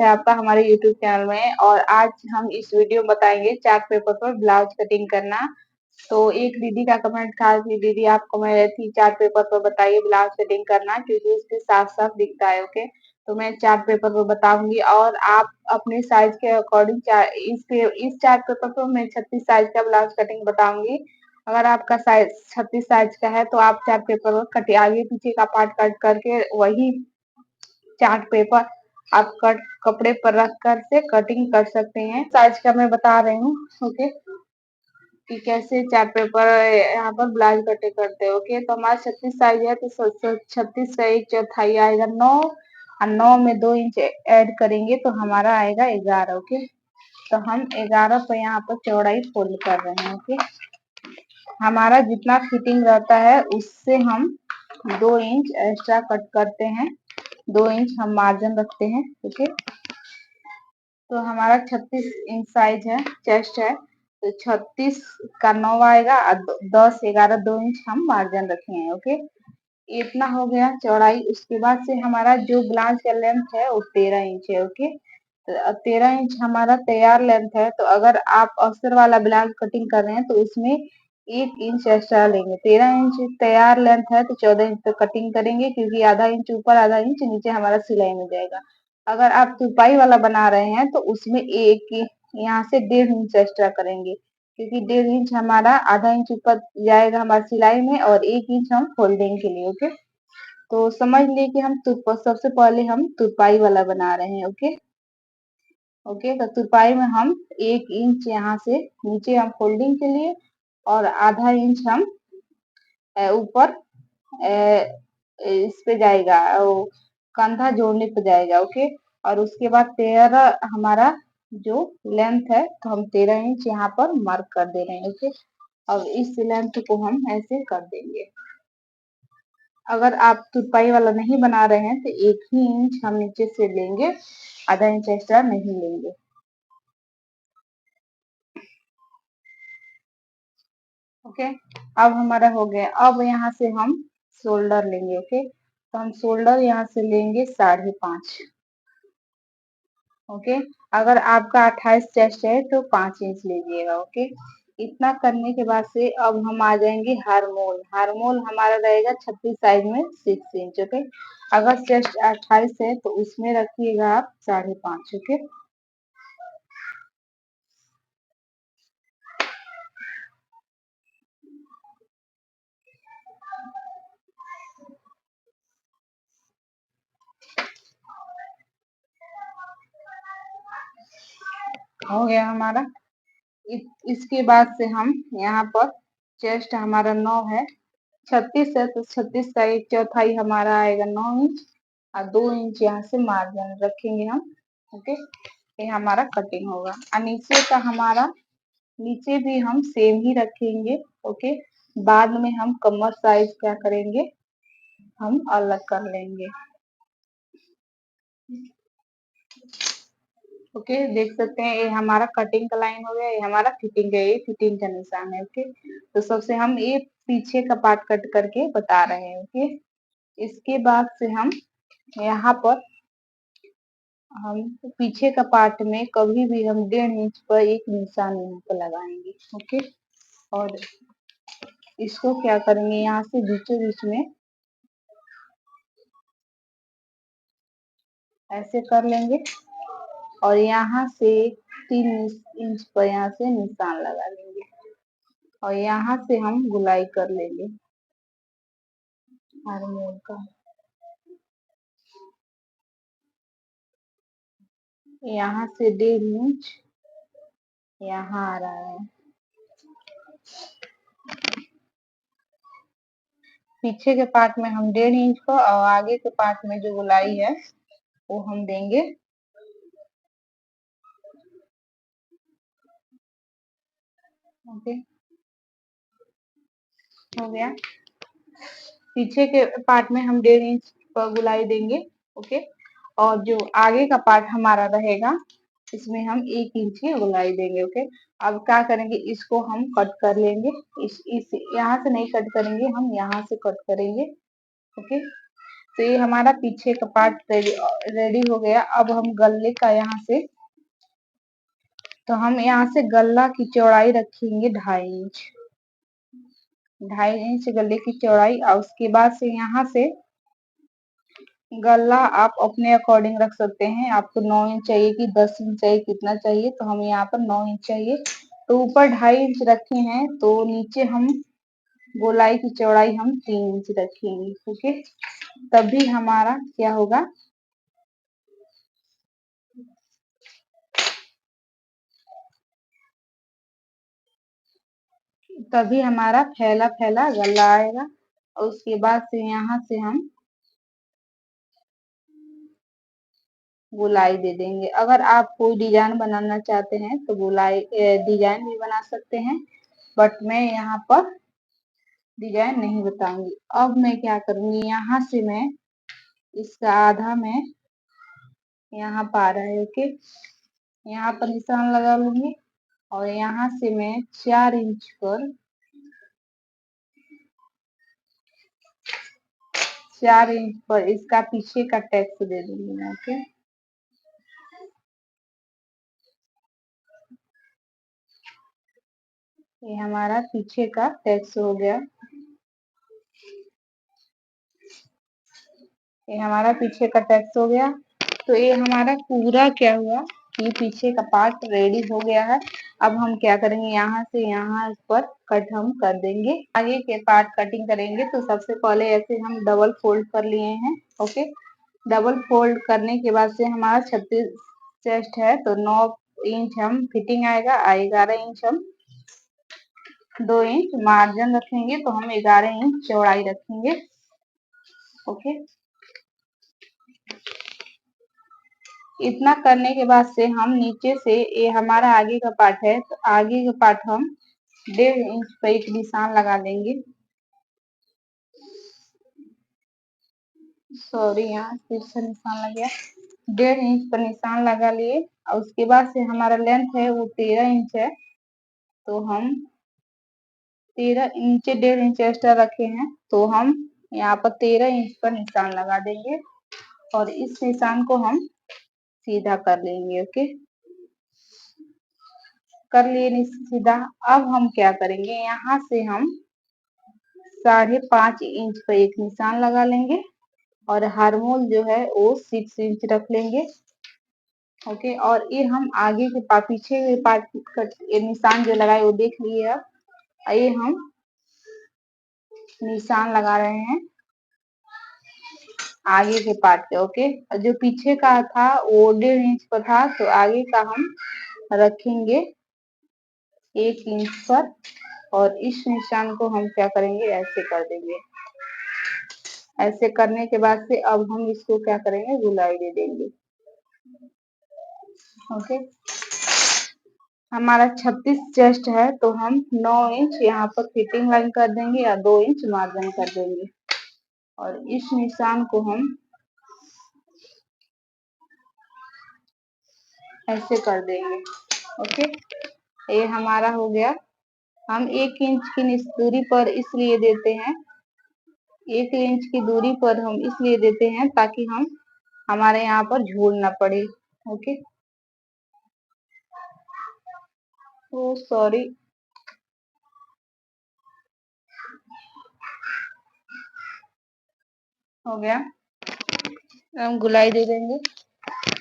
है आपका हमारे यूट्यूब चैनल में। और आज हम इस वीडियो में बताएंगे चार्ट पेपर पर ब्लाउज कटिंग करना। तो एक दीदी का कमेंट था कि दीदी आपको मैं थी चार्ट पेपर पर बताइए ब्लाउज कटिंग करना, क्योंकि उसके साफ साफ दिखता है। ओके, तो मैं चार्ट पेपर पर बताऊंगी और आप अपने साइज के अकॉर्डिंग इस चार्ट पेपर पर मैं 36 साइज का ब्लाउज कटिंग बताऊंगी। अगर आपका साइज 36 साइज का है तो आप चार्ट पेपर पर कट आगे पीछे का पार्ट कट करके वही चार्ट पेपर आप कपड़े पर रख कर से कटिंग कर सकते हैं। साइज का मैं बता रही हूँ। ओके, कि कैसे चार्ट पेपर यहाँ पर ब्लाउज कटिंग करते हैं। ओके, तो हमारा 36 साइज है तो 36 का 1/4 आएगा 9 और 9 में 2 इंच ऐड करेंगे तो हमारा आएगा 11। ओके, तो हम 11 पर यहाँ पर चौड़ाई फोल्ड कर रहे हैं। ओके, हमारा जितना फिटिंग रहता है उससे हम 2 इंच एक्स्ट्रा कट करते हैं, 2 इंच हम मार्जिन रखते हैं। ओके, तो हमारा 36 इंच साइज है, चेस्ट है, तो 36 का 9 आएगा और 10 11 2 इंच हम मार्जिन रखे हैं। ओके, इतना हो गया चौड़ाई। उसके बाद से हमारा जो ब्लाउज का लेंथ है वो 13 इंच है। ओके, तो 13 इंच हमारा तैयार लेंथ है। तो अगर आप अस्तर वाला ब्लाउज कटिंग कर रहे हैं तो उसमें 1 इंच एक्स्ट्रा लेंगे। 13 इंच तैयार लेंथ है तो 14 इंच तक कटिंग करेंगे, क्योंकि आधा इंच ऊपर आधा इंच नीचे हमारा सिलाई में जाएगा। अगर आप तुरपाई वाला बना रहे हैं तो उसमें एक यहाँ से 1.5 इंच एक्स्ट्रा करेंगे, क्योंकि 1.5 इंच हमारा आधा इंच ऊपर जाएगा हमारी सिलाई में और 1 इंच हम फोल्डिंग के लिए। ओके, तो समझ लिए कि हम सबसे पहले हम तुरपाई वाला बना रहे हैं। ओके ओके, तो तुरपाई में हम 1 इंच यहाँ से नीचे हम फोल्डिंग के लिए और आधा इंच हम ऊपर इस पे जाएगा, कंधा जोड़ने पे जाएगा। ओके, और उसके बाद 13 हमारा जो लेंथ है तो हम 13 इंच यहाँ पर मार्क कर दे रहे हैं। ओके, और इस लेंथ को हम ऐसे कर देंगे। अगर आप तुरपाई वाला नहीं बना रहे हैं तो 1 ही इंच हम नीचे से लेंगे, आधा इंच एक्स्ट्रा नहीं लेंगे। ओके, अब हमारा हो गया। अब यहाँ से हम शोल्डर लेंगे। ओके, तो हम शोल्डर यहाँ से लेंगे 5.5। ओके, अगर आपका 28 चेस्ट है तो 5 इंच लीजिएगा। ओके, इतना करने के बाद से अब हम आ जाएंगे हारमोल। हारमोल हमारा रहेगा 36 साइज में 6 इंच। ओके, अगर चेस्ट 28 है तो उसमें रखिएगा आप 5.5। ओके, हो गया हमारा। इसके बाद से हम यहाँ पर चेस्ट हमारा 9 है, 36 है तो 36 का 1/4 हमारा आएगा 9 इंच और 2 इंच यहाँ से मार्जिन रखेंगे हम। ओके, ये हमारा कटिंग होगा। और नीचे का हमारा, नीचे भी हम सेम ही रखेंगे। ओके, बाद में हम कमर साइज क्या करेंगे, हम अलग कर लेंगे। ओके, देख सकते हैं ये हमारा कटिंग का लाइन हो गया, ये हमारा फिटिंग है, ये फिटिंग का निशान है। ओके, तो सबसे हम ये पीछे का पार्ट कट करके बता रहे हैं। ओके, इसके बाद से हम यहाँ पर हम पीछे का पार्ट में कभी भी हम 1.5 इंच पर एक निशान यहाँ पर लगाएंगे। ओके, और इसको क्या करेंगे, यहाँ से बीचों बीच में ऐसे कर लेंगे और यहाँ से 3 इंच पर यहाँ से निशान लगा लेंगे और यहाँ से हम गुलाई कर लेंगे हारमोल का। यहाँ से 1.5 इंच यहाँ आ रहा है। पीछे के पार्ट में हम 1.5 इंच को और आगे के पार्ट में जो गुलाई है वो हम देंगे। ओके, हो गया। पीछे के पार्ट में हम 1.5 इंच पर गुलाई देंगे। ओके, और जो आगे का पार्ट हमारा रहेगा इसमें हम 1 इंच की गुलाई देंगे। ओके, अब क्या करेंगे, इसको हम कट कर लेंगे। इस यहाँ से नहीं कट करेंगे, हम यहाँ से कट करेंगे। ओके, तो ये हमारा पीछे का पार्ट रेडी हो गया। अब हम गले का यहाँ से, तो हम यहाँ से गला की चौड़ाई रखेंगे 2.5 इंच, 2.5 इंच गले की चौड़ाई। और उसके बाद से यहाँ से गला आप अपने अकॉर्डिंग रख सकते हैं। आपको 9 इंच चाहिए कि 10 इंच चाहिए, कितना चाहिए, तो हमें यहाँ पर 9 इंच चाहिए। तो ऊपर 2.5 इंच रखे हैं, तो नीचे हम गोलाई की चौड़ाई हम 3 इंच रखेंगे। ओके, तभी हमारा क्या होगा, तभी हमारा फैला फैला गला आएगा। और उसके बाद से यहाँ से हम गोलाई दे देंगे। अगर आप कोई डिजाइन बनाना चाहते हैं तो गोलाई डिजाइन भी बना सकते हैं, बट मैं यहाँ पर डिजाइन नहीं बताऊंगी। अब मैं क्या करूंगी, यहाँ से मैं इसका आधा मैं यहाँ पा रहा है। ओके, यहाँ पर निशान लगा लूंगी और यहाँ से मैं 4 इंच पर 4 इंच पर इसका पीछे का टैक्स दे दूंगी मैं। ओके, ये हमारा पीछे का टैक्स हो गया। ये हमारा पीछे का टैक्स हो गया। तो ये हमारा पूरा क्या हुआ, ये पीछे का पार्ट रेडी हो गया है। अब हम क्या करेंगे, यहाँ से यहाँ पर कट हम कर देंगे। आगे के पार्ट कटिंग करेंगे तो सबसे पहले ऐसे हम डबल फोल्ड कर लिए हैं। ओके, डबल फोल्ड करने के बाद से हमारा 36 चेस्ट है, तो 9 इंच हम फिटिंग आएगा, 11 इंच हम 2 इंच मार्जिन रखेंगे, तो हम 11 इंच चौड़ाई रखेंगे। ओके, इतना करने के बाद से हम नीचे से, ये हमारा आगे का पार्ट है, तो आगे का पार्ट हम 1.5 इंच पर एक निशान लगा देंगे। सॉरी, यहाँ फिर से निशान लग गया। 1.5 इंच पर निशान लगा लिए और उसके बाद से हमारा लेंथ है वो 13 इंच है, तो हम 13 इंच 1.5 इंच एक्स्ट्रा रखे हैं, तो हम यहाँ पर 13 इंच पर निशान लगा देंगे और इस निशान को हम सीधा कर लेंगे। ओके, कर लिए सीधा। अब हम क्या करेंगे, यहाँ से हम 5.5 इंच पर एक निशान लगा लेंगे और हार्मोल जो है वो 6 इंच रख लेंगे। ओके, और ये हम आगे के पीछे के पार्ट ये निशान जो लगाए वो देख लिए। अब ये हम निशान लगा रहे हैं आगे के पार्ट पे। ओके, जो पीछे का था वो 1.5 इंच पर था, तो आगे का हम रखेंगे 1 इंच पर और इस निशान को हम क्या करेंगे, ऐसे कर देंगे। ऐसे करने के बाद से अब हम इसको क्या करेंगे, गुलाई दे देंगे। ओके, हमारा 36 चेस्ट है, तो हम 9 इंच यहाँ पर फिटिंग लाइन कर देंगे या 2 इंच मार्जिन कर देंगे और इस निशान को हम ऐसे कर देंगे। ओके, ये हमारा हो गया। हम 1 इंच की दूरी पर इसलिए देते हैं, 1 इंच की दूरी पर हम इसलिए देते हैं ताकि हमारे यहाँ पर झूल ना पड़े। ओके, तो सॉरी, हो गया। हम गुलाई दे देंगे।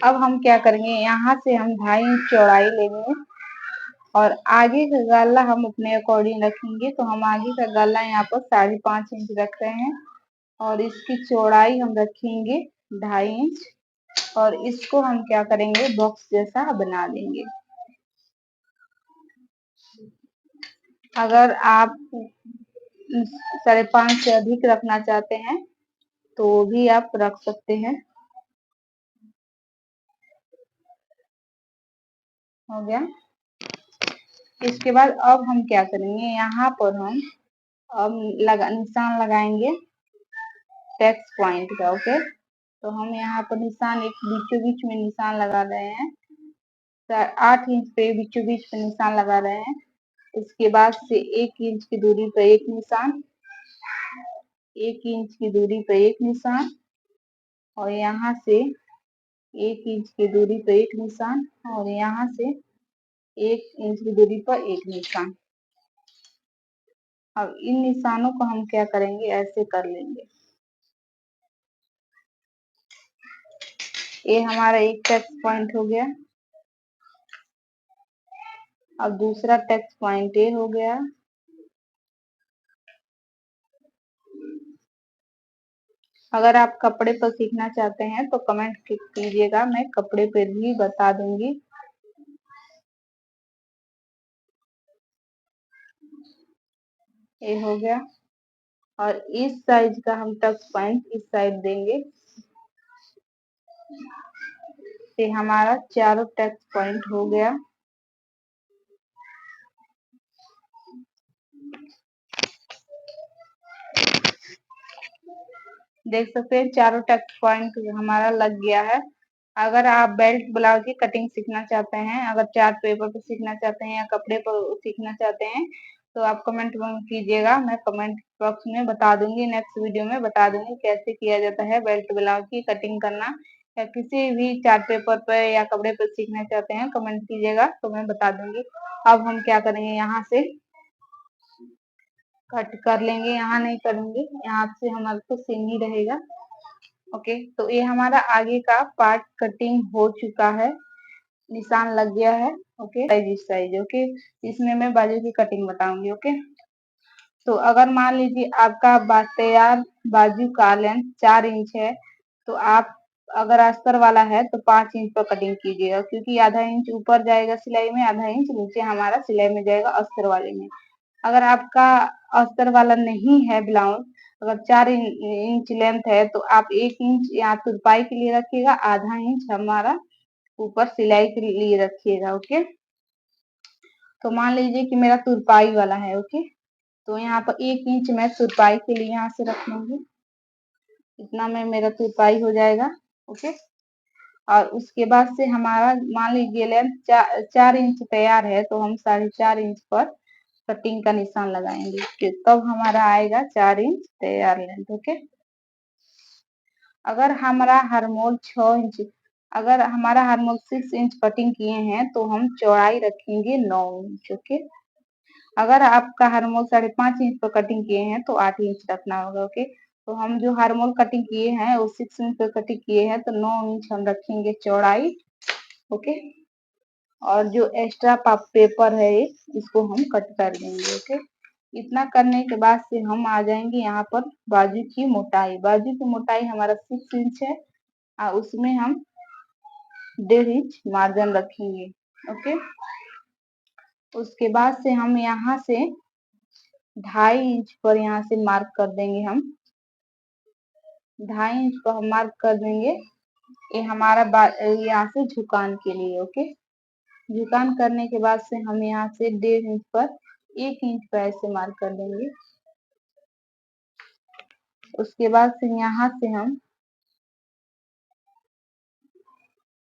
अब हम क्या करेंगे, यहाँ से हम 2.5 इंच चौड़ाई लेंगे और आगे का गला हम अपने अकॉर्डिंग रखेंगे, तो हम आगे का गला यहाँ पर 5.5 इंच रख रहे हैं और इसकी चौड़ाई हम रखेंगे 2.5 इंच और इसको हम क्या करेंगे, बॉक्स जैसा बना देंगे। अगर आप 5.5 से अधिक रखना चाहते हैं तो भी आप रख सकते हैं। हो गया। इसके बाद अब हम क्या करेंगे, यहाँ पर हम निशान लगाएंगे टैक्स पॉइंट का। ओके, तो हम यहाँ पर निशान एक बीचों बीच में निशान लगा रहे हैं, 8 इंच पे बीचों बीच में निशान लगा रहे हैं। इसके बाद से 1 इंच की दूरी पर एक निशान, 1 इंच की दूरी पर एक निशान और यहाँ से 1 इंच की दूरी पर एक निशान और यहाँ से 1 इंच की दूरी पर एक निशान। अब इन निशानों को हम क्या करेंगे, ऐसे कर लेंगे। ये हमारा एक टच पॉइंट हो गया। अब दूसरा टच पॉइंट ये हो गया। अगर आप कपड़े पर सीखना चाहते हैं तो कमेंट कीजिएगा, मैं कपड़े पर भी बता दूंगी। ये हो गया। और इस साइज का हम टच पॉइंट इस साइड देंगे। ये हमारा चारों टच पॉइंट हो गया। देख सकते हैं चारों टच पॉइंट हमारा लग गया है। अगर आप बेल्ट ब्लाउज की कटिंग सीखना चाहते हैं, अगर चार्ट पेपर पर सीखना चाहते हैं या कपड़े पर सीखना चाहते हैं तो आप कमेंट कीजिएगा, मैं कमेंट बॉक्स में बता दूंगी। नेक्स्ट वीडियो में बता दूंगी कैसे किया जाता है बेल्ट ब्लाउज की कटिंग करना। या किसी भी चार्ट पेपर पर या कपड़े पर सीखना चाहते हैं कमेंट कीजिएगा तो मैं बता दूंगी। अब हम क्या करेंगे, यहाँ से कट कर लेंगे, यहाँ नहीं करेंगे, यहाँ से हमारे को सेम ही रहेगा। ओके, तो ये हमारा आगे का पार्ट कटिंग हो चुका है, निशान लग गया है। ओके, इस साइज। ओके, इसमें मैं बाजू की कटिंग बताऊंगी। ओके, तो अगर मान लीजिए आपका तैयार बाजू का लेंथ 4 इंच है तो आप अगर अस्तर वाला है तो 5 इंच पर कटिंग कीजिएगा, क्योंकि आधा इंच ऊपर जाएगा सिलाई में, आधा इंच नीचे हमारा सिलाई में जाएगा अस्तर वाले में। अगर आपका अस्तर वाला नहीं है ब्लाउज, अगर 4 इंच लेंथ है तो आप 1 इंच यहाँ तुरपाई के लिए रखिएगा, आधा इंच हमारा ऊपर सिलाई के लिए रखिएगा। ओके, तो मान लीजिए कि मेरा तुरपाई वाला है। ओके, तो यहाँ पर 1 इंच मैं तुरपाई के लिए यहाँ से रख लूंगी, इतना में मेरा तुरपाई हो जाएगा। ओके, और उसके बाद से हमारा मान लीजिए लेंथ 4 इंच तैयार है तो हम 4.5 इंच पर कटिंग का निशान लगाएंगे, तब हमारा आएगा 4 इंच तैयार लेंथ। ओके, अगर हमारा हरमोल 6 इंच, अगर हमारा हरमोल 6 इंच कटिंग किए हैं तो हम चौड़ाई रखेंगे 9 इंच। ओके, अगर आपका हरमोल 5.5 इंच पर कटिंग किए हैं तो 8 इंच रखना होगा। ओके, तो हम जो हरमोल कटिंग किए हैं वो 6 इंच पर कटिंग किए हैं तो 9 इंच हम रखेंगे चौड़ाई। ओके, और जो एक्स्ट्रा पेपर है इसको हम कट कर देंगे। ओके, इतना करने के बाद से हम आ जाएंगे यहाँ पर बाजू की मोटाई। बाजू की मोटाई हमारा 6 इंच है और उसमें हम 1.5 इंच मार्जिन रखेंगे। ओके, उसके बाद से हम यहाँ से 2.5 इंच पर यहाँ से मार्क कर देंगे। हम 2.5 इंच पर हम मार्क कर देंगे, ये हमारा यहाँ से झुकान के लिए। ओके, झुकान करने के बाद से हम यहाँ से 1.5 इंच पर 1 इंच पर ऐसे मार्क कर देंगे। उसके बाद से यहाँ से हम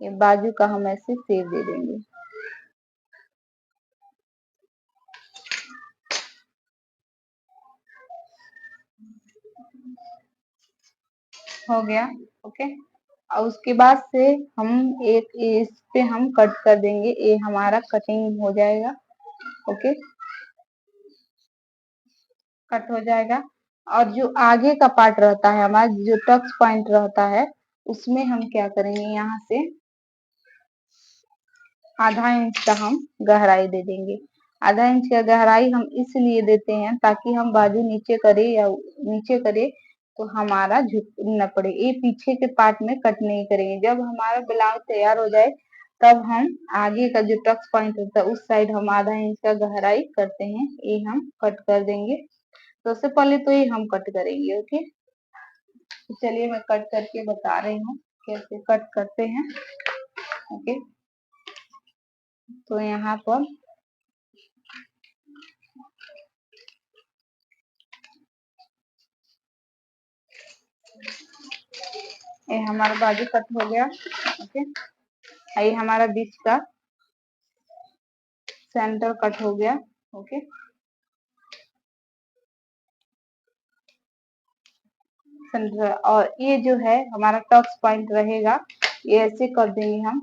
ये बाजू का हम ऐसे शेप दे देंगे। हो गया। ओके, और उसके बाद से हम एक इस पे हम कट कर देंगे, ये हमारा कटिंग हो जाएगा। ओके, कट हो जाएगा। और जो आगे का पार्ट रहता है हमारा, जो टच पॉइंट रहता है, उसमें हम क्या करेंगे, यहाँ से आधा इंच का हम गहराई दे देंगे। आधा इंच का गहराई हम इसलिए देते हैं ताकि हम बाजू नीचे करे या नीचे करे तो हमारा झुक न पड़े। ये पीछे के पार्ट में कट नहीं करेंगे। जब हमारा ब्लाउज तैयार हो जाए तब हम आगे का जो टच पॉइंट होता है उस साइड हम आधा इंच का गहराई करते हैं, ये हम कट कर देंगे। तो सबसे पहले तो ये हम कट करेंगे। ओके, तो चलिए मैं कट करके बता रही हूँ कैसे कट करते हैं। ओके, तो यहाँ पर ये हमारा बाजू कट हो गया। ओके, ये हमारा बीच का सेंटर कट हो गया। ओके, सेंटर, और ये जो है हमारा टक्स पॉइंट रहेगा, ये ऐसे कर देंगे हम,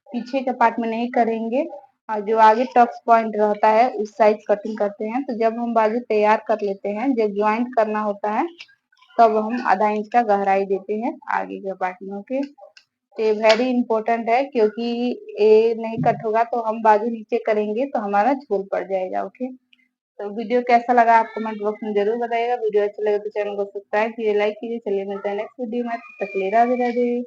पीछे के पार्ट में नहीं करेंगे, और जो आगे टक्स पॉइंट रहता है उस साइज कटिंग करते हैं। तो जब हम बाजू तैयार कर लेते हैं, जब ज्वाइंट करना होता है तब हम आधा इंच का गहराई देते हैं आगे के पार्ट में। ओके, तो ये वेरी इंपॉर्टेंट है, क्योंकि ये नहीं कट होगा तो हम बाजू नीचे करेंगे तो हमारा झोल पड़ जाएगा। ओके, तो वीडियो कैसा लगा आप कमेंट बॉक्स में जरूर बताइएगा। वीडियो अच्छा लगे तो चैनल को सब्सक्राइब कीजिए, लाइक कीजिए। चलिए मिलते हैं नेक्स्ट वीडियो में, तब तक के लिए राधे राधे।